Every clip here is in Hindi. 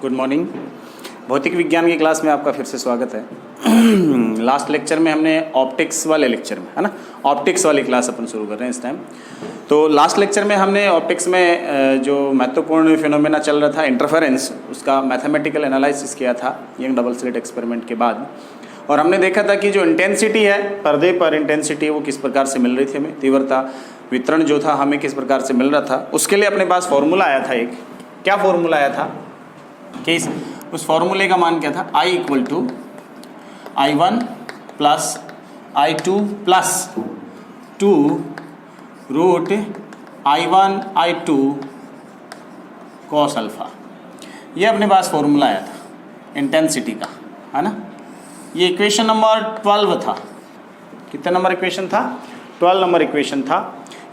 Good morning. भौतिक विज्ञान की क्लास में आपका फिर से स्वागत है। लास्ट लेक्चर में हमने ऑप्टिक्स वाले लेक्चर में, है ना, ऑप्टिक्स वाली क्लास अपन शुरू कर रहे हैं इस टाइम। तो लास्ट लेक्चर में हमने ऑप्टिक्स में जो महत्वपूर्ण फिनोमेना चल रहा था इंटरफेरेंस, उसका मैथमेटिकल एनालिसिस किया था यंग डबल स्लिट एक्सपेरिमेंट के बाद। और हमने देखा था कि जो इंटेंसिटी है पर्दे पर, इंटेंसिटी वो किस प्रकार से मिल रही थी हमें, तीव्रता वितरण जो था हमें किस प्रकार से मिल रहा था। उसके लिए अपने पास फॉर्मूला आया था एक। क्या फॉर्मूला आया था कि उस फॉर्मूले का मान क्या था, I equal to I1 plus I2 plus 2 root I1 I2 cos alpha. ये अपने पास फॉर्मूला आया था इंटेंसिटी का, है ना। ये इक्वेशन नंबर 12 था। कितने नंबर इक्वेशन था? 12 नंबर इक्वेशन था।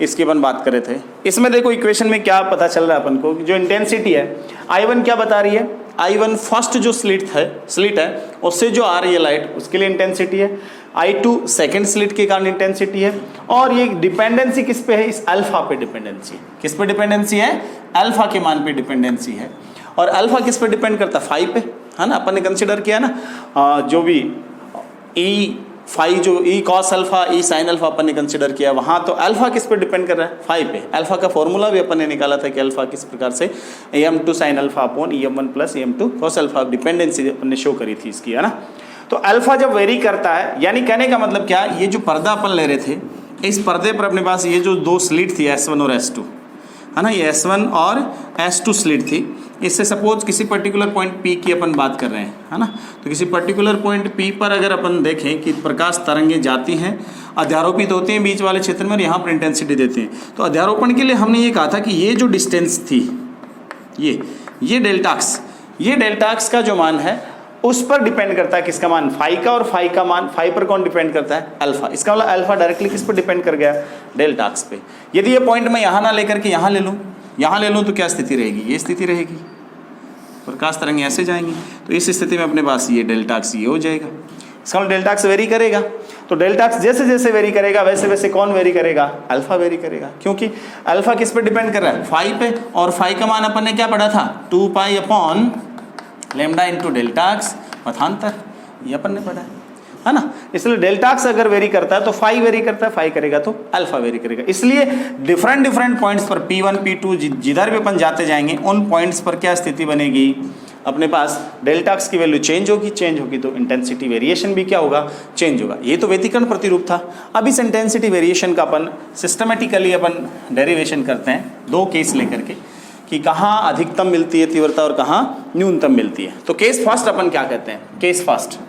इसकी अपन बात कर रहे थे। इसमें देखो इक्वेशन में क्या पता चल रहा है अपन को, जो इंटेंसिटी है I1 क्या बता रही है, I1 फर्स्ट जो स्लिट है उससे जो आ रही है लाइट उसके लिए इंटेंसिटी है, I2 सेकंड स्लिट के कारण इंटेंसिटी है। और ये डिपेंडेंसी किस पे है, इस अल्फा पे डिपेंडेंसी। किस पे डिपेंडेंसी है? अल्फा के मान पे डिपेंडेंसी है। और अल्फा किस पे डिपेंड करता है? फाई पे, है ना। अपन ने कंसिडर किया ना जो भी ई फाई, जो ई कॉस अल्फा ई साइन अल्फा अपन ने कंसिडर किया, वहाँ तो अल्फा किस पे डिपेंड कर रहा है? फाई पे। अल्फा का फॉर्मूला भी अपन ने निकाला था कि अल्फा किस प्रकार से am2 sine alpha upon em1 plus am2 cos alpha, dependency अपन ने शो करी थी इसकी, है ना। तो अल्फा जब वेरी करता है, यानी कहने का मतलब क्या, ये जो पर्दा अपन ले रहे थे, इस पर्दे पर अपने पास ये जो दो स्लिट थी S1 और S2, है ना, ये S1 और S2 स्लिट थी। इससे सपोज किसी पर्टिकुलर पॉइंट P की अपन बात कर रहे हैं, है ना। तो किसी पर्टिकुलर पॉइंट P पर अगर अपन देखें कि प्रकाश तरंगें जाती हैं, अध्यारोपित होती हैं बीच वाले क्षेत्र में और यहाँ पर इंटेंसिटी देते हैं। तो अध्यारोपण के लिए हमने ये कहा था कि ये जो डिस्टेंस थी, ये डेल्टा एक्स का जो मान है उस पर डिपेंड करता है किसका मान, फाई का। और फाई का मान, फाई पर कौन डिपेंड करता है? अल्फा। इसका मतलब अल्फा डायरेक्टली किस पर डिपेंड कर गया? डेल्टा एक्स पे। यदि ये पॉइंट मैं यहाँ ना लेकर के यहाँ ले लूँ तो क्या स्थिति रहेगी? ये स्थिति रहेगी, प्रकाश तरंगें ऐसे जाएंगी। तो इस स्थिति में अपने पास ये डेल्टा एक्स ये हो जाएगा। इसका मतलब डेल्टा एक्स वेरी करेगा। तो डेल्टा एक्स जैसे जैसे वेरी करेगा वैसे वैसे कौन वेरी करेगा? अल्फा वेरी करेगा, क्योंकि अल्फा किस पे डिपेंड कर रहा है? फाई पे। और फाई का मान अपन ने क्या पढ़ा था? 2 pi upon lambda into delta x मतांतर, ये अपन ने पढ़ा है ना। इसलिए डेल्टा एक्स अगर वेरी करता है तो फाई वेरी करता है, फाई करेगा तो अल्फा वेरी करेगा। इसलिए डिफरेंट पॉइंट्स पर P1 P2 जिधर भी अपन जाते जाएंगे उन पॉइंट्स पर क्या स्थिति बनेगी? अपने पास डेल्टा एक्स की वैल्यू चेंज होगी तो इंटेंसिटी वेरिएशन भी क्या होगा? चेंज होगा। ये तो व्यतिकरण प्रतिरूप था। अब इस इंटेंसिटी वेरिएशन का अपन सिस्टमेटिकली अपन डेरिवेशन करते हैं दो केस लेकर के, कि कहाँ अधिकतम मिलती है तीव्रता और कहाँ न्यूनतम मिलती है। तो केस फर्स्ट अपन क्या कहते हैं? केस फर्स्ट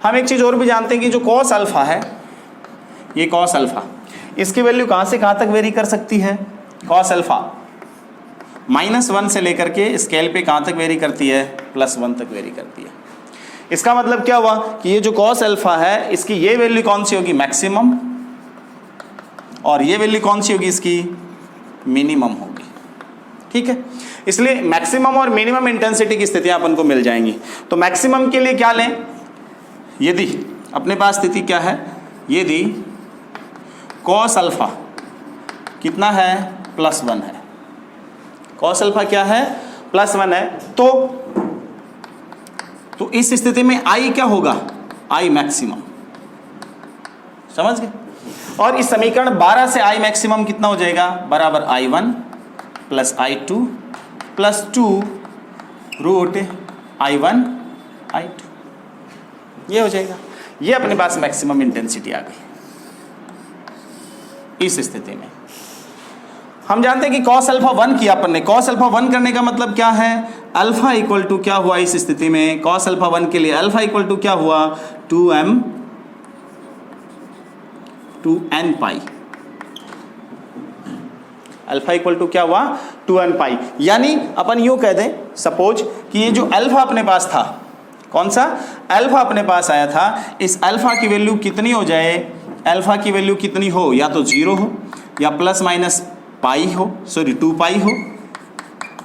हम एक चीज और भी जानते हैं कि जो कॉस अल्फा है, ये कॉस अल्फा, इसकी वैल्यू कहाँ से कहाँ तक वेरी कर सकती है? कॉस अल्फा -1 से लेकर के स्केल पे कहाँ तक वेरी करती है? +1 तक वेरी करती है। इसका मतलब क्या हुआ कि ये जो कॉस अल्फा है इसकी ये वैल्यू कौन सी होगी? मैक्सिमम। और ये वैल्यू कौन सी होगी? इसकी मिनिमम होगी। ठीक है, इसलिए मैक्सिमम और मिनिमम इंटेंसिटी की स्थितियां अपन को मिल जाएंगी। तो मैक्सिमम के लिए क्या लें? यदि अपने पास स्थिति क्या है, यदि कॉस अल्फा कितना है? +1 है। कॉस अल्फा क्या है? +1 है। तो इस स्थिति में I क्या होगा? I maximum. समझ गए? और इस समीकरण 12 से I मैक्सिमम कितना हो जाएगा? बराबर I1 plus I2 plus 2 root I1 I2, ये हो जाएगा। ये अपने पास मैक्सिमम इंटेंसिटी आ गई। इस स्थिति में हम जानते हैं कि कॉस अल्फा 1 किया अपन ने। कॉस अल्फा 1 करने का मतलब क्या है? अल्फा इक्वल टू क्या हुआ इस स्थिति में? कॉस अल्फा 1 के लिए अल्फा इक्वल टू क्या हुआ? 2n pi. Alpha equal to क्या हुआ? 2n पाई। यानी अपन यूं कह दें, सपोज कि ये जो अल्फा अपने पास था, कौन सा अल्फा अपने पास आया था, इस अल्फा की वैल्यू कितनी हो जाए? अल्फा की वैल्यू कितनी हो? या तो 0 हो, या प्लस माइनस पाई हो, सॉरी 2 पाई हो,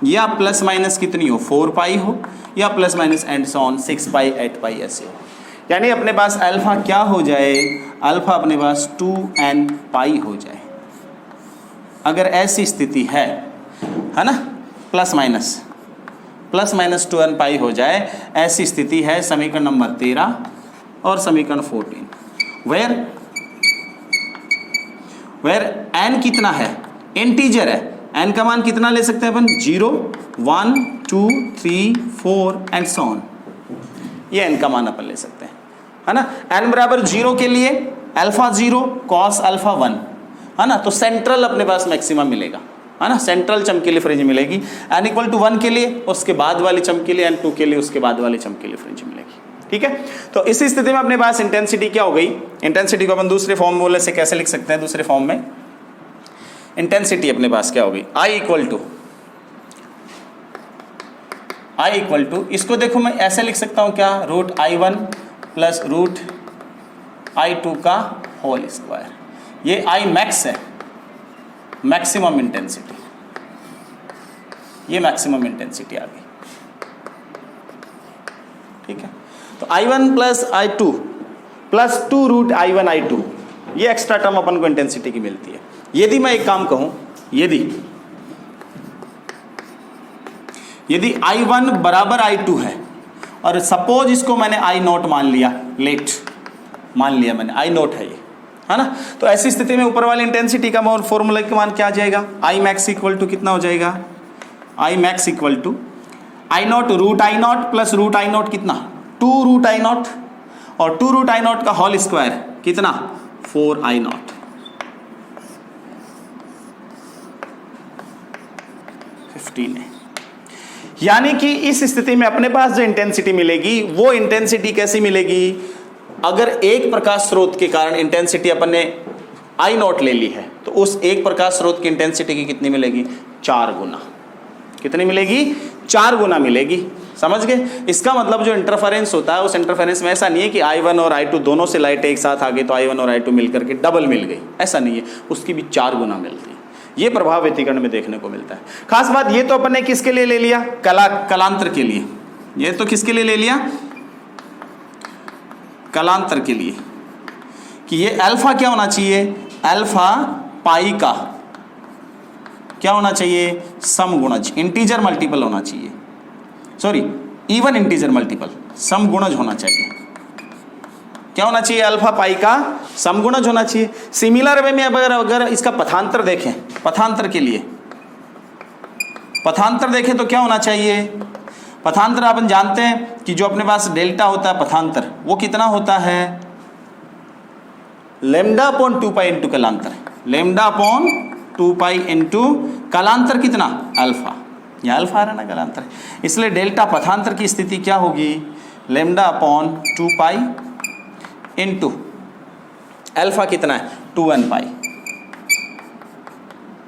या प्लस माइनस कितनी हो? 4 पाई हो, या plus minus and so on 6 पाई 8 पाई ऐसे हो। यानी अपने पास अल्फा क्या हो जाए? अल्फा अपने पास 2n पाई हो जाए। अगर ऐसी स्थिति है है ना, प्लस माइनस 2n पाई हो जाए, ऐसी स्थिति है समीकरण नंबर 13 और समीकरण 14, वेयर n कितना है, इंटीजर है, n का मान कितना ले सकते हैं अपन, 0 1 2 3 4 एंड सो ऑन, ये n का मान अपन ले सकते हैं, है ना। n बराबर 0 के लिए अल्फा 0 कॉस अल्फा 1, है ना, तो सेंट्रल अपने पास मैक्सिमम मिलेगा, है ना, सेंट्रल चमकीली फ्रिंज मिलेगी। n इक्वल टू 1 के लिए उसके बाद वाली चमकीली, n 2 के लिए उसके बाद वाली चमकीली फ्रिंज मिलेगी, ठीक है। तो इस स्थिति में अपने पास इंटेंसिटी क्या हो गई, इंटेंसिटी को अपन दूसरे फॉर्मूले से कैसे लिख सकते हैं, दूसरे फॉर्म में इंटेंसिटी अपने पास क्या हो गई, I इक्वल टू इसको देखो मैं ऐसे लिख सकता हूं क्या, √I1 प्लस √I2 का होल स्क्वायर, ये I मैक्स है, मैक्सिमम इंटेंसिटी, ये मैक्सिमम इंटेंसिटी आ गई, ठीक है। तो I1 plus I2 plus 2√I1I2, ये एक्स्ट्रा टर्म अपन को इंटेंसिटी की मिलती है। यदि मैं एक काम कहूं, यदि I1 बराबर I2 है और सपोज इसको मैंने I नोट मान लिया, लेट मान लिया मैंने, I नोट है ये, है ना, तो ऐसी स्थिति में ऊपर वाली इंटेंसिटी का फॉर्मूला का मान क्या आ जाएगा, I मैक्स इक्वल टू कितना हो जाएगा, I max equal to I naught √I0 plus √I0 कितना 2√I0 और 2√I0 का होल स्क्वायर कितना 4I0, 15 है। यानी कि इस स्थिति में अपने पास जो इंटेंसिटी मिलेगी वो इंटेंसिटी कैसी मिलेगी, अगर एक प्रकाश स्रोत के कारण इंटेंसिटी अपन ने I0 ले ली है तो उस एक प्रकाश स्रोत की इंटेंसिटी की कितनी मिलेगी, 4 गुना, कितनी मिलेगी, 4 गुना मिलेगी, समझ गए। इसका मतलब जो इंटरफेरेंस होता है उस इंटरफेरेंस में ऐसा नहीं है कि I1 और I2 दोनों से लाइट एक साथ आ गई तो I1 और I2 मिलकर के डबल मिल गई, ऐसा नहीं है, उसकी भी 4 गुना मिलती है। ये प्रभाव व्यतिकरण में देखने को मिलता है। खास बात ये तो अपन ने किसके लिए ले लिया, कलांतर के लिए, ये तो किसके लिए ले लिया, कलांतर के लिए, कि ये अल्फा क्या होना चाहिए, अल्फा पाई का क्या होना चाहिए, समगुणज, इंटीजर मल्टीपल होना चाहिए, सॉरी इवन इंटीजर मल्टीपल, समगुणज होना चाहिए, क्या होना चाहिए, अल्फा पाई का समगुणज होना चाहिए। सिमिलर वे में अगर इसका पथांतर देखें, पथांतर के लिए पथांतर देखें तो क्या होना चाहिए, पथांतर अपन जानते हैं कि जो अपने पास डेल्टा होता है पथांतर वो कितना होता है, लैम्डा अपॉन 2 पाई इंटू कलांतर, लैम्डा अपॉन 2 पाई इंटू कलांतर कितना अल्फा, या अल्फा आ रहा ना कलांतर, इसलिए डेल्टा पथांतर की स्थिति क्या होगी, lambda upon 2 pi into alpha कितना है 2n पाई,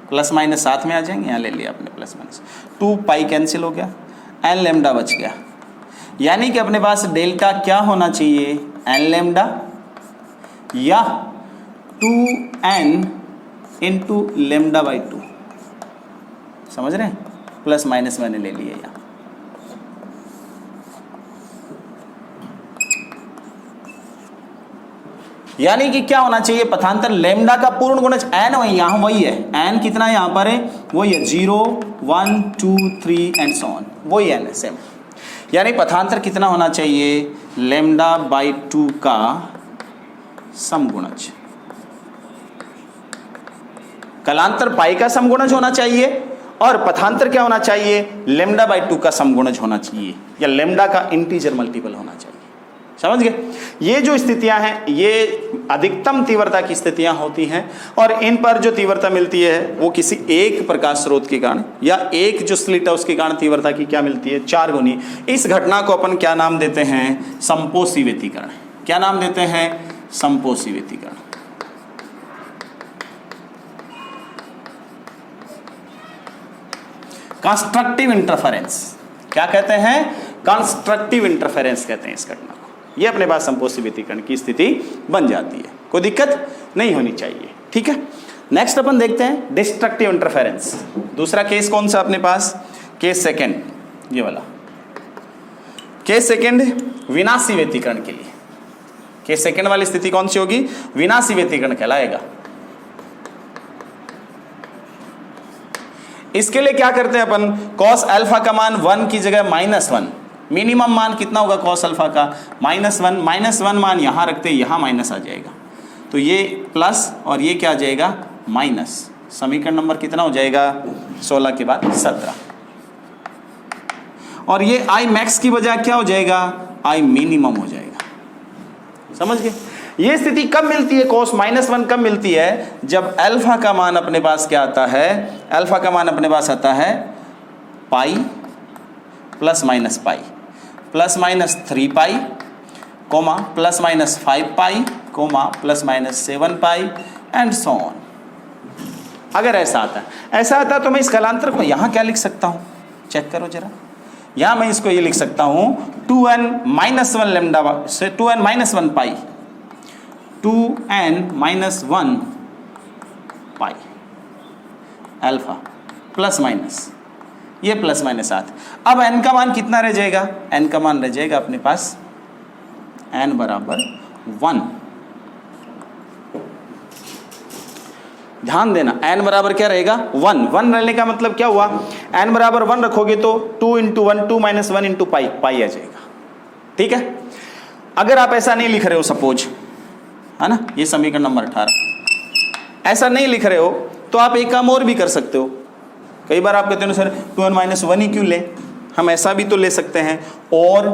प्लस माइनस साथ में आ जाएंगे, यहाँ ले लिया आपने प्लस माइनस, 2 पाई कैंसिल हो गया, n लैम्डा बच गया, यानी कि अपने पास डेल्टा क्या होना चाहिए, n लैम्डा या 2n इंटू लैम्डा बाई 2, समझ रहे हैं, प्लस माइनस मैंने ले लिया यहाँ, यानी कि क्या होना चाहिए, पथांतर लैम्डा का पूर्ण गुणज n वही यहाँ वही है, n कितना है यहाँ पर है वही है 0 1 2 3 एंड सो ऑन, वही n है सेम, यानी पथांतर कितना होना चाहिए, लैम्डा बाई 2 का समगुणज, कलांतर पाई का समगुणज होना चाहिए और पथांतर क्या होना चाहिए, लैम्डा बाई 2 का समगुणज होना चाहिए या लैम्डा का इंटीजर मल्टीपल होना चाहिए, समझ गए। ये जो स्थितियां हैं ये अधिकतम तीव्रता की स्थितियां होती हैं और इन पर जो तीव्रता मिलती है वो किसी एक प्रकाश स्रोत के कारण या एक जो स्लिट है उसके कारण तीव्रता की क्या मिलती है, 4 गुनी। इस घटना को अपन क्या नाम देते हैं, संपोषी व्यतिकरण, क्या नाम देते हैं, संपोषी व्यतिकरण। कंस्ट्रक्टिव इंटरफेरेंस क्या कहते हैं, कंस्ट्रक्टिव इंटरफेरेंस कहते हैं इस घटना को। ये अपने पास संपोषी व्यतिकरण की स्थिति बन जाती है, कोई दिक्कत नहीं होनी चाहिए, ठीक है। नेक्स्ट अपन देखते हैं डिस्ट्रक्टिव इंटरफेरेंस। दूसरा केस कौन सा अपने पास, केस सेकंड, ये वाला केस सेकंड विनाशी व्यतिकरण के लिए। केस सेकंड वाली स्थिति कौन सी होगी, विनाशी व्यतिकरण कहलाएगा। इसके लिए क्या करते हैं अपन, कॉस अल्फा का मान 1 की जगह -1, मिनिमम मान कितना होगा कॉस अल्फा का -1 मान यहां रखते हैं, यहां माइनस आ जाएगा, तो ये प्लस और ये क्या आ जाएगा माइनस। समीकरण नंबर कितना हो जाएगा 16 के बाद 17, और ये आई मैक्स की बजाय क्या हो जाएगा आई मिनिमम हो जाएगा। समझ गए? ये स्थिति कब मिलती है, cos -1 कब मिलती है, जब अल्फा का मान अपने पास क्या आता है, अल्फा का मान अपने पास आता है pi plus minus pi plus minus 3 pi coma plus minus 5 pi coma plus minus 7 pi and so on. अगर ऐसा आता तो मैं इस कलांतर को यहाँ क्या लिख सकता हूँ, चेक करो जरा, यहाँ मैं इसको ये लिख सकता हूँ 2n-1 लेमडा से 2n-1 पाई 2n-1 pi alpha plus minus, ये प्लस माइनस 7। अब n का मान कितना रह जाएगा, n का मान रह जाएगा अपने पास n बराबर 1। ध्यान देना n बराबर क्या रहेगा 1 रहने का मतलब क्या हुआ, n बराबर 1 रखोगे तो 2 × 1 2 - 1 × पाई पाई आ जाएगा। ठीक है, अगर आप ऐसा नहीं लिख रहे हो सपोज, है ना, ये समीकरण नंबर 18, ऐसा नहीं लिख रहे हो तो आप एक काम और भी कर सकते हो। कई बार आप कहते हो सर 2n-1 ही क्यों ले, हम ऐसा भी तो ले सकते हैं, और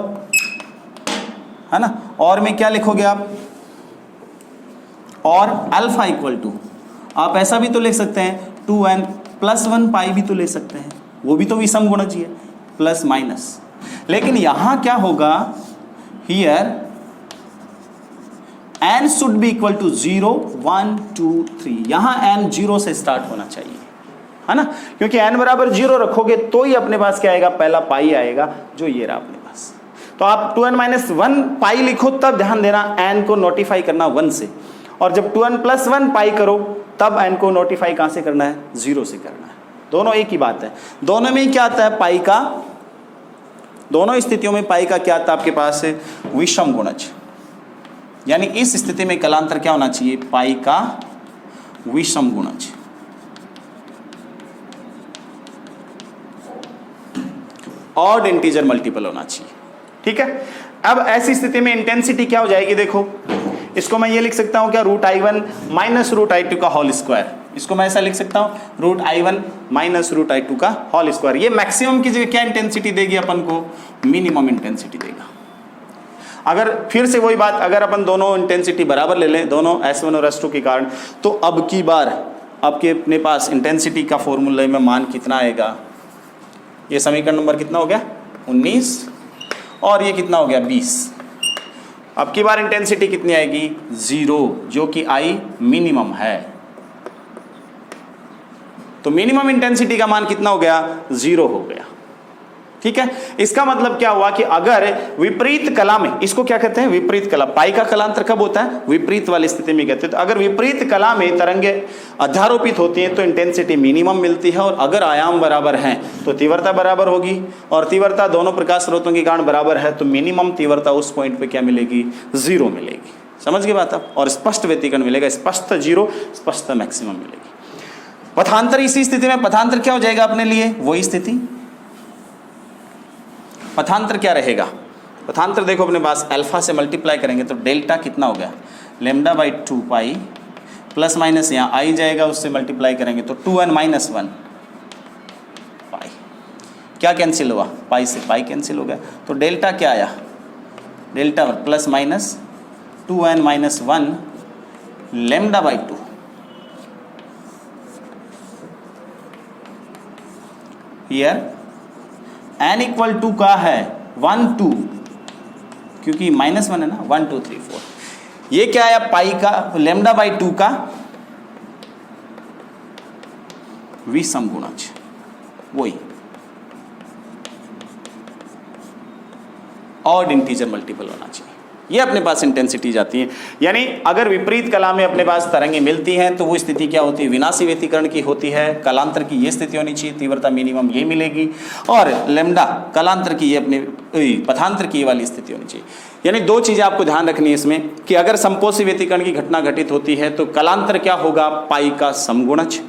है ना, और में क्या लिखोगे आप, और अल्फा इक्वल टू, आप ऐसा भी तो लिख सकते हैं 2n+1 पाई भी तो ले सकते हैं, वो भी तो विषम गुणज है प्लस माइनस। लेकिन यहां क्या होगा, here n should be equal to 0 1 2 3, यहां n 0 से स्टार्ट होना चाहिए, है ना, क्योंकि n बराबर 0 रखोगे तो ही अपने पास क्या आएगा, पहला पाई आएगा, जो ये रहा अपने पास। तो आप 2n-1 पाई लिखो तब ध्यान देना n को नोटिफाई करना 1 से, और जब 2n+1 पाई करो तब n को नोटिफाई कहां से करना है, 0 से करना है। दोनों एक ही बात है, दोनों में क्या आता है पाई का, दोनों स्थितियों में पाई का क्या आता है आपके पास है विषम गुणज, यानी इस स्थिति में कलांतर क्या होना चाहिए, पाई का विषम गुणज। ऑड इंटीजर मल्टीपल होना चाहिए। ठीक है, अब ऐसी स्थिति में इंटेंसिटी क्या हो जाएगी, देखो इसको मैं ये लिख सकता हूं क्या, √I1 - √I2 का होल स्क्वायर, इसको मैं ऐसा लिख सकता हूं √I1 - √I2 का होल स्क्वायर। ये मैक्सिमम की जगह क्या इंटेंसिटी देगी अपन को, मिनिमम इंटेंसिटी देगा। अगर फिर से वही बात, अगर अपन दोनों इंटेंसिटी बराबर ले लें, दोनों S1 और S2 के कारण, तो अब की बार आपके अपने पास इंटेंसिटी का फॉर्मूले में मान कितना आएगा, ये समीकरण नंबर कितना हो गया 19, और ये कितना हो गया 20। अब की बार इंटेंसिटी कितनी आएगी 0, जो कि I मिनिमम है। तो मिनिमम इंटेंसिटी का मान कितना हो गया 0 हो गया। ठीक है, इसका मतलब क्या हुआ कि अगर विपरीत कला में, इसको क्या कहते हैं विपरीत कला, पाई का कलांतर कब होता है विपरीत वाली स्थिति में कहते हैं। तो अगर विपरीत कला में तरंगे अध्यारोपित होती हैं तो इंटेंसिटी मिनिमम मिलती है, और अगर आयाम बराबर हैं तो तीव्रता बराबर होगी, और तीव्रता दोनों प्रकाश स्रोतों के कारण बराबर है तो मिनिमम तीव्रता उस पॉइंट पे क्या मिलेगी 0 मिलेगी। समझ गए बात आप, और स्पष्ट व्यतिकरण मिलेगा, स्पष्ट 0 स्पष्ट मैक्सिमम मिलेगी। पथांतर, इसी स्थिति में पथांतर क्या हो जाएगा अपने लिए, वही स्थिति। पथांतर क्या रहेगा, पथांतर देखो अपने पास अल्फा से मल्टीप्लाई करेंगे तो डेल्टा कितना हो गया λ/2 पाई प्लस माइनस यहाँ आई जाएगा, उससे मल्टीप्लाई करेंगे तो 2n-1 पाई, क्या कैंसिल हुआ, पाई से पाई कैंसिल हो गया, तो डेल्टा क्या आया, delta plus minus 2n-1 λ/2। Here n equal to का है 1 2, क्योंकि -1 है ना, 1 2 3 4, ये क्या आया पाई का λ/2 का विषम गुणज, वही ऑड इंटीजर मल्टीपल होना चाहिए। ये अपने पास इंटेंसिटी जाती है, यानी अगर विपरीत कला में अपने पास तरंगें मिलती हैं तो वो स्थिति क्या होती है विनाशी व्यतिकरण की होती है। कलांतर की ये स्थिति होनी चाहिए, तीव्रता मिनिमम ये मिलेगी, और लैम्डा कलांतर की ये अपने पथांतर की ये वाली स्थिति होनी चाहिए। यानी दो चीज़ें आपको ध्यान रखनी है इसमें कि अगर समपोषी व्यतिकरण की घटना घटित होती है तो कलांतर क्या होगा पाई का समगुणज,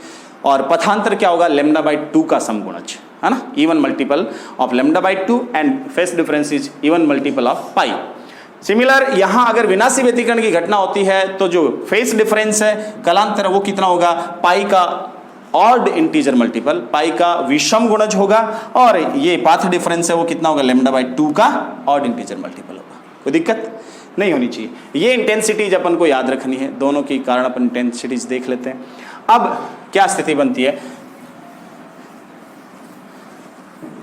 और पथांतर क्या होगा, λ/2 का समगुणज, है ना, even multiple of λ/2 and phase difference is even multiple of pi. Similar यहां अगर विनाशी व्यतिकरण की घटना होती है तो जो फेस डिफरेंस है कलांतर वो कितना होगा, पाई का ऑड इंटीजर मल्टीपल, पाई का विषम गुणज होगा, और ये पाथ डिफरेंस है वो कितना होगा, λ/2 का ऑड इंटीजर मल्टीपल होगा। कोई दिक्कत नहीं होनी चाहिए। ये इंटेंसिटीज अपन को याद रखनी है, दोनों की कारण अपन इंटेंसिटीज देख लेते हैं। अब क्या स्थिति बनती है,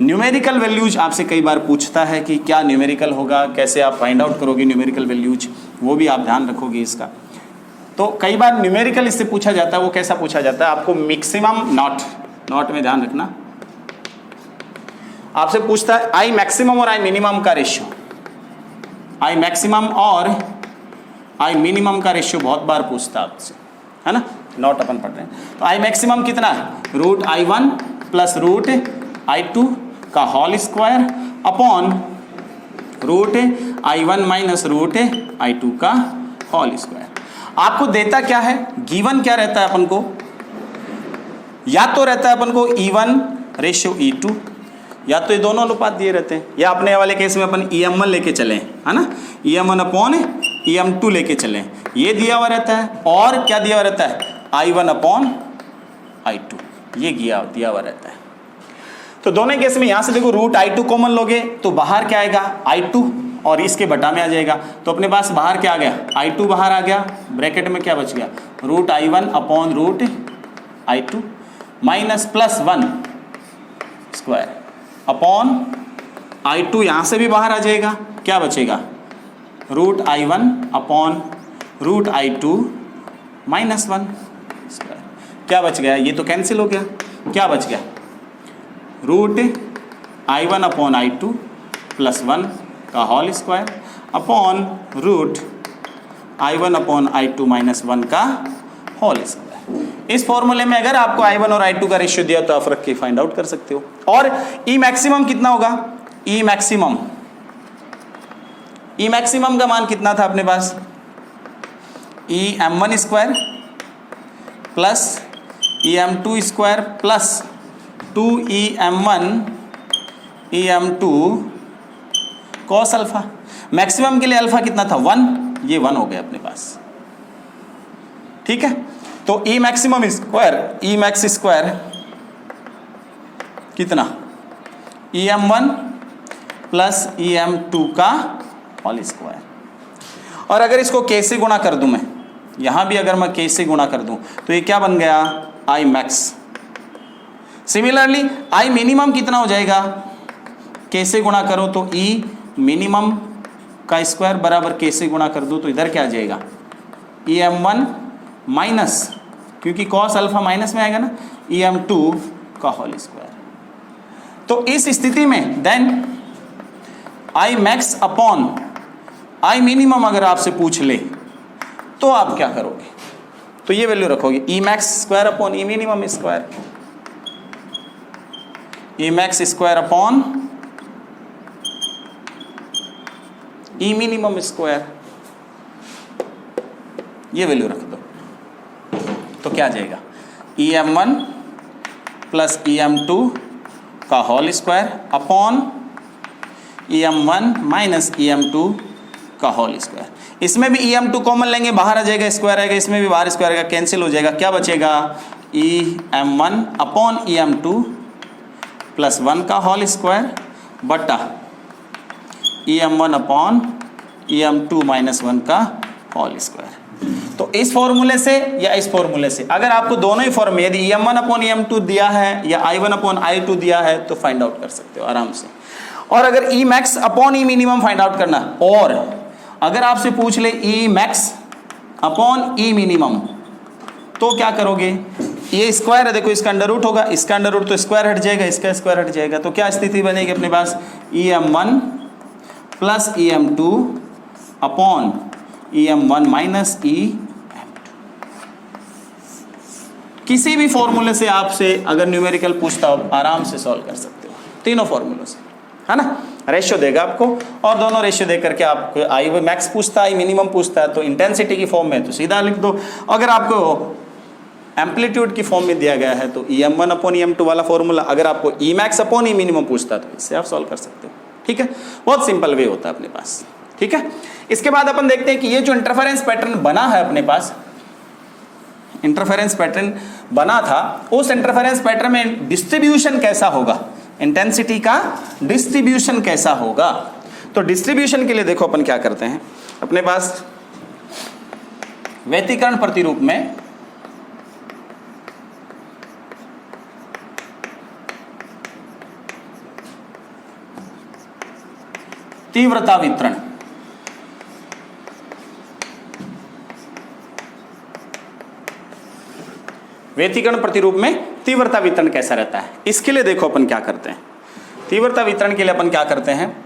न्यूमेरिकल वैल्यूज आपसे कई बार पूछता है कि क्या न्यूमेरिकल होगा, कैसे आप फाइंड आउट करोगे न्यूमेरिकल वैल्यूज, वो भी आप ध्यान रखोगे इसका। तो कई बार न्यूमेरिकल इससे पूछा जाता है, वो कैसा पूछा जाता है, आपको मैक्सिमम नॉट में ध्यान रखना, आपसे पूछता है आई मैक्सिमम और आई मिनिमम का रेशियो, आई मैक्सिमम और आई मिनिमम का रेशियो बहुत बार पूछता है आपसे, है ना, नॉट अपन पढ़ रहे हैं। तो आई मैक्सिमम कितना है, √I1 प्लस √I2 का whole square upon √I1 minus √I2 का होल स्क्वायर। आपको देता क्या है, गिवन क्या रहता है अपन को, या तो रहता है अपन को E1:E2, या तो ये दोनों अनुपात दिए रहते हैं, या अपने वाले केस में अपन EM1 लेके चले, है ना, EM1/EM2 लेके चले, ये दिया हुआ रहता है, और क्या दिया हुआ रहता है, I1/I2, ये दिया हुआ रहता है। तो दोनों केस में यहां से देखो √I2 कॉमन लोगे तो बाहर क्या आएगा, I2, और इसके बटा में आ जाएगा, तो अपने पास बाहर क्या आ गया, I2 बाहर आ गया, ब्रैकेट में क्या बच गया, √I1/√I2 minus +1 square upon I2, यहाँ से भी बाहर आ जाएगा, क्या बचेगा, √I1/√I2 माइनस 1 स्क्वायर, क्या बच गया, ये तो कैंसिल हो गया, क्या बच गया, √I1/I2 प्लस 1 का whole square upon √I1/I2 minus 1 का होल स्क्वायर। इस फॉर्मूले में अगर आपको I1 और I2 का रेशियो दिया तो आप रख के फाइंड आउट कर सकते हो। और E मैक्सिमम कितना होगा, E मैक्सिमम का मान कितना था अपने पास, EM1 square plus EM2 square plus 2EM1 EM2 cos alpha. Maximum के लिए अल्फा कितना था, 1, ये 1 हो गया अपने पास, ठीक है। तो E maximum square, E max square कितना, EM1 प्लस EM2 का होल स्क्वायर। और अगर इसको K से गुणा कर दूं मैं, यहां भी अगर मैं K से गुणा कर दूं तो ये क्या बन गया, I max. Similarly I minimum कितना हो जाएगा, K से गुणा करो तो E मिनिमम का स्क्वायर बराबर K से गुणा कर दूं तो इधर क्या आ जाएगा, EM1 माइनस, क्योंकि कॉस अल्फा माइनस में आएगा ना, EM2 का होल स्क्वायर। तो इस स्थिति में then I max upon I minimum अगर आपसे पूछ ले तो आप क्या करोगे, तो ये वैल्यू रखोगे, E max square upon E minimum square, E max square upon E minimum square, ये वैल्यू रख दो तो क्या आ जाएगा, EM1 प्लस EM2 का whole square upon EM1 minus EM2 का होल स्क्वायर। इसमें भी EM2 कॉमन लेंगे, बाहर आ जाएगा, स्क्वायर आएगा, इसमें भी बाहर स्क्वायर आएगा, कैंसिल हो जाएगा, क्या बचेगा, EM1 अपॉन EM2 प्लस 1 का होल स्क्वायर बटा EM1 अपॉन EM2 माइनस 1 का होल स्क्वायर। तो इस फॉर्मूले से या इस फॉर्मूले से, अगर आपको दोनों ही फॉर्मूले, यदि EM1 अपॉन EM2 दिया है या I1 अपॉन I2 दिया है तो फाइंड आउट कर सकते हो आराम से। और अगर E max upon E minimum find out करना, और अगर आपसे पूछ ले E max upon E minimum तो क्या करोगे, ये स्क्वायर है, देखो इसका अंडर रूट होगा, इसका अंडर रूट तो स्क्वायर हट जाएगा, इसका स्क्वायर हट जाएगा, तो क्या स्थिति बनेगी अपने पास, EM1 plus EM2 upon EM1 minus EM2। किसी भी फॉर्मूले से आपसे अगर न्यूमेरिकल पूछता हो आराम से सॉल्व कर सकते हो, तीनों फॉर्मूलों से, है ना। रेशियो देगा आपको, और दोनों रेशियो दे करके आपको I मैक्स पूछता है, I मिनिमम पूछता है, तो इंटेंसिटी की फॉर्म में तो सीधा लिख दो। अगर आपको एम्पलीट्यूड की फॉर्म में दिया गया है तो EM1 अपॉन EM2 वाला फॉर्मूला, अगर आपको Emax अपॉन E मिनिमम पूछता तो इससे आप सॉल्व कर सकते हो। ठीक है, बहुत सिंपल वे होता है अपने पास। ठीक है, इसके बाद अपन देखते हैं कि ये जो इंटरफेरेंस पैटर्न बना है अपने पास, इंटरफेरेंस पैटर्न बना था, उस इंटरफेरेंस पैटर्न में डिस्ट्रीब्यूशन कैसा होगा, इंटेंसिटी का डिस्ट्रीब्यूशन कैसा होगा। तो डिस्ट्रीब्यूशन के लिए देखो अपन क्या करते हैं, अपने पास व्यतिकरण प्रतिरूप में तीव्रता वितरण, व्यतिकरण प्रतिरूप में तीव्रता वितरण कैसा रहता है, इसके लिए देखो अपन क्या करते हैं। तीव्रता वितरण के लिए अपन क्या करते हैं,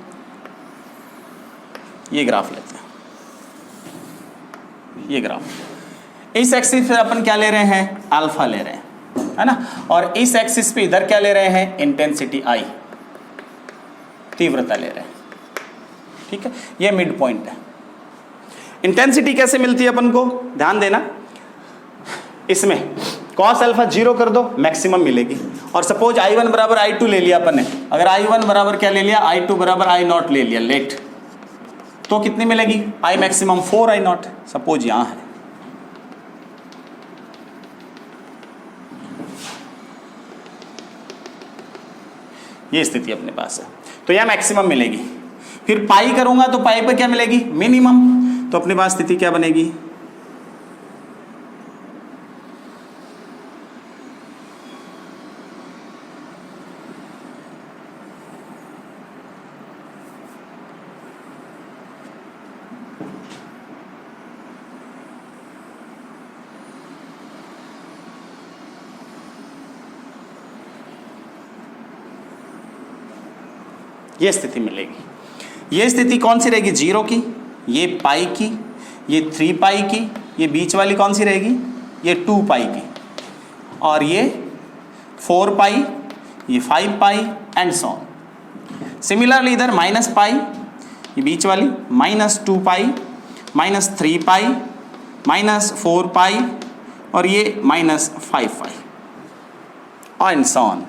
ये ग्राफ लेते हैं, ये ग्राफ, इस एक्सिस पे अपन क्या ले रहे हैं, अल्फा ले रहे हैं, है ना, और इस एक्सिस पे इधर क्या ले रहे हैं, इंटेंसिटी I, तीव्रता ले रहे हैं। ठीक है, ये मिड पॉइंट है। इंटेंसिटी कैसे मिलती है अपन को, ध्यान देना, इसमें cos अल्फा 0 कर दो, मैक्सिमम मिलेगी। और सपोज I1 बराबर I2 ले लिया अपन ने, अगर I1 बराबर क्या ले लिया, I2 बराबर I0 ले लिया लेट, तो कितनी मिलेगी, I मैक्सिमम 4 I0, सपोज यहां है। ये स्थिति अपने पास है, तो यह मैक्सिमम मिलेगी। फिर पाई करूंगा तो पाई पे क्या मिलेगी, मिनिमम, तो अपने पास स्थिति क्या बनेगी, ये स्थिति मिलेगी। ये स्थिति कौन सी रहेगी, 0 की, ये पाई की, ये 3 पाई की, ये बीच वाली कौन सी रहेगी, ये 2 पाई की, और ये 4 पाई, ये 5 पाई एंड सो ऑन। सिमिलरली इधर माइनस पाई, ये बीच वाली, -2 पाई, -3 पाई, -4 पाई, और ये -5 पाई एंड सो ऑन।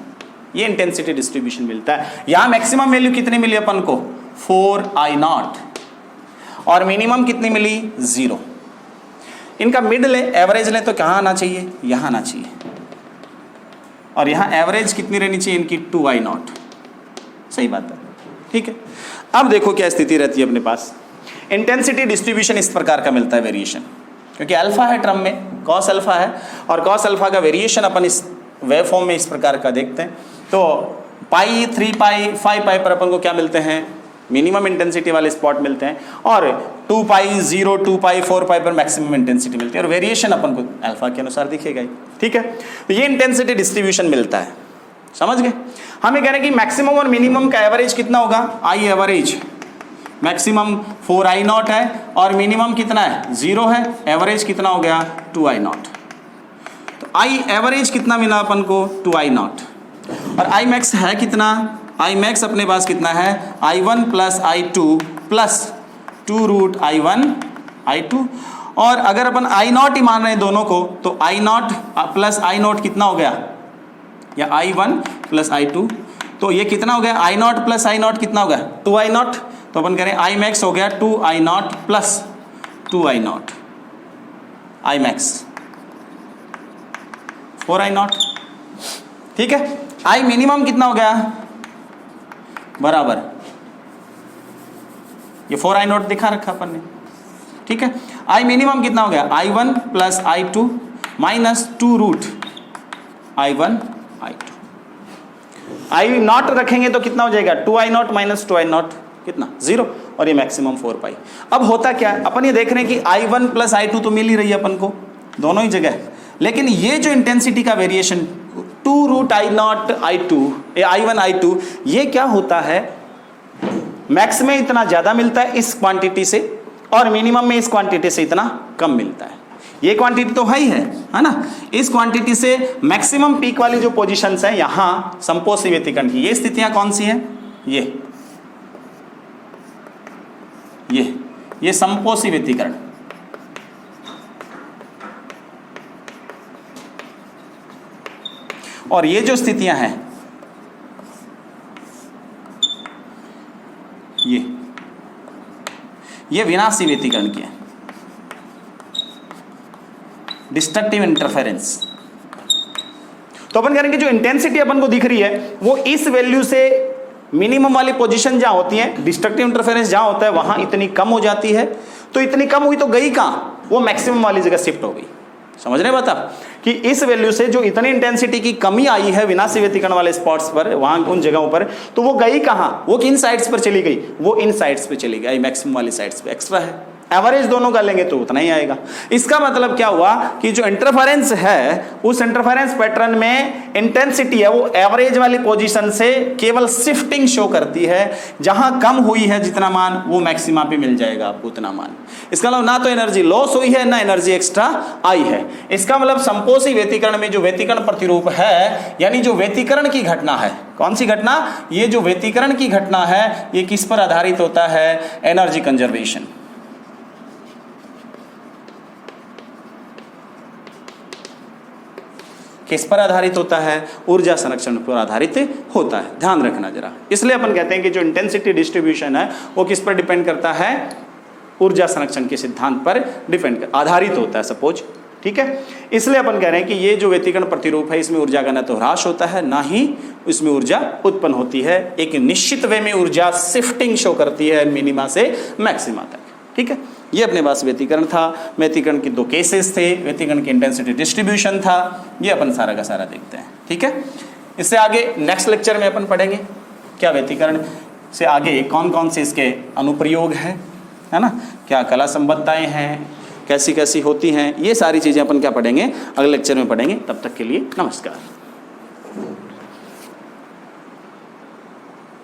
ये इंटेंसिटी डिस्ट्रीब्यूशन मिलता है। यहां मैक्सिमम वैल्यू कितनी मिली अपन को, 4 I0, और मिनिमम कितनी मिली, 0। इनका मिड ले, एवरेज ले तो कहाँ आना चाहिए, यहां आना चाहिए, और यहां एवरेज कितनी रहनी चाहिए इनकी, 2 I0। सही बात है। ठीक है, अब देखो क्या स्थिति रहती है अपने पास, इंटेंसिटी डिस्ट्रीब्यूशन इस प्रकार का मिलता है वेरिएशन, क्योंकि अल्फा है टर्म में, cos अल्फा है, और cos अल्फा का वेरिएशन अपन इस वेव फॉर्म में इस प्रकार का देखते हैं। तो पाई, 3 पाई, 5 पाई पर अपन को क्या मिलते हैं, मिनिमम इंटेंसिटी वाले स्पॉट मिलते हैं, और 2 पाई, 0, 2 पाई, 4 पाई पर मैक्सिमम इंटेंसिटी मिलती है, और वेरिएशन अपन को अल्फा के अनुसार दिखेगा ही। ठीक है, तो ये इंटेंसिटी डिस्ट्रीब्यूशन मिलता है, समझ गए। हमें कह रहे हैं कि मैक्सिमम और मिनिमम का एवरेज कितना होगा, I एवरेज, मैक्सिमम 4 I0 है और मिनिमम कितना है, 0 है, एवरेज कितना हो गया, 2 I0। तो I एवरेज कितना मिला अपन को, 2 I0, और I मैक्स है कितना, I मैक्स अपने पास कितना है, I1 plus I2 plus 2√I1 I2, और अगर अपन I0 ही मान रहे हैं दोनों को, तो I0 प्लस I0 कितना हो गया, या I1 प्लस I2, तो ये कितना हो गया, I0 प्लस I0 कितना हो गया, 2 I0, तो अपन कह रहे हैं I मैक्स हो गया 2 I0 plus 2 I0, I max 4 I0। ठीक है, I मिनिमम कितना हो गया, बराबर ये 4 I0 दिखा रखा अपन ने। ठीक है, I मिनिमम कितना हो गया, I1 plus I2 minus 2√I1 I2। I0 रखेंगे तो कितना हो जाएगा, 2 I0 माइनस 2 I0 कितना, 0, और ये मैक्सिमम 4 पाई। अब होता क्या है, अपन ये देख रहे हैं कि I1 प्लस I2 तो मिल ही रही है अपन को दोनों ही जगह, लेकिन ये जो इंटेंसिटी का variation 2√I0 I2 I1 I2, ये क्या होता है, मैक्स में इतना ज़्यादा मिलता है इस क्वांटिटी से, और मिनिमम में इस क्वांटिटी से इतना कम मिलता है। ये क्वांटिटी तो है ही है ना, इस क्वांटिटी से मैक्सिमम पीक वाली जो पोजीशंस है यहाँ समपोषी व्यतिकरण की, ये स्थितियाँ कौन सी हैं, ये समपोषी व्यतिकरण, और ये जो स्थितियां हैं ये विनाशी व्यतिकरण की है, डिस्ट्रक्टिव इंटरफेरेंस। तो अपन करेंगे जो इंटेंसिटी अपन को दिख रही है वो इस वैल्यू से मिनिमम वाली पोजीशन जहां होती है, डिस्ट्रक्टिव इंटरफेरेंस जहां होता है वहां इतनी कम हो जाती है। तो इतनी कम हुई तो गई कहां, वो मैक्सिमम वाली जगह शिफ्ट हो गई। समझ रहे बात आप कि इस वैल्यू से जो इतनी इंटेंसिटी की कमी आई है विनाशी व्यतिकरण वाले स्पॉट्स पर, वहां उन जगहों पर, तो वो गई कहां, वो किन साइड्स पर चली गई, वो इन साइड्स पे चली गई, मैक्सिमम वाली साइड्स पे। एक्स्ट्रा है, एवरेज दोनों का लेंगे तो उतना ही आएगा। इसका मतलब क्या हुआ कि जो इंटरफेरेंस है उस इंटरफेरेंस पैटर्न में इंटेंसिटी है वो एवरेज वाली पोजीशन से केवल शिफ्टिंग शो करती है। जहां कम हुई है जितना मान वो मैक्सिमा पे मिल जाएगा आपको उतना मान। इसका मतलब ना तो एनर्जी लॉस हुई है ना एनर्जी एक्स्ट्रा आई है। इसका मतलब संपोषी व्यतिकरण में जो व्यतिकरण प्रतिरूप है, यानी जो व्यतिकरण की घटना है, कौन सी घटना, ये जो व्यतिकरण की घटना है ये किस पर आधारित होता है, एनर्जी कंजर्वेशन। किस पर आधारित होता है, ऊर्जा संरक्षण पर आधारित होता है, ध्यान रखना जरा। इसलिए अपन कहते हैं कि जो इंटेंसिटी डिस्ट्रीब्यूशन है वो किस पर डिपेंड करता है, ऊर्जा संरक्षण के सिद्धांत पर आधारित होता है सपोज, ठीक है। इसलिए अपन कह रहे हैं कि ये जो व्यतिकरण प्रतिरूप है इसमें ऊर्जा का न तो ह्रास होता है ना ही इसमें ऊर्जा उत्पन्न होती है। एक निश्चित वे में ऊर्जा शिफ्टिंग शो करती है मिनिमा से मैक्सिमा तक, ठीक है। ये अपने पास व्यतिकरण था, व्यतिकरण के दो केसेस थे, व्यतिकरण की इंटेंसिटी डिस्ट्रीब्यूशन था, ये अपन सारा का सारा देखते हैं, ठीक है। इससे आगे नेक्स्ट लेक्चर में अपन पढ़ेंगे क्या व्यतिकरण से आगे कौन कौन से इसके अनुप्रयोग है ना, क्या कला संबद्धताएं हैं, कैसी कैसी होती हैं, ये सारी चीज़ें अपन क्या पढ़ेंगे, अगले लेक्चर में पढ़ेंगे। तब तक के लिए नमस्कार।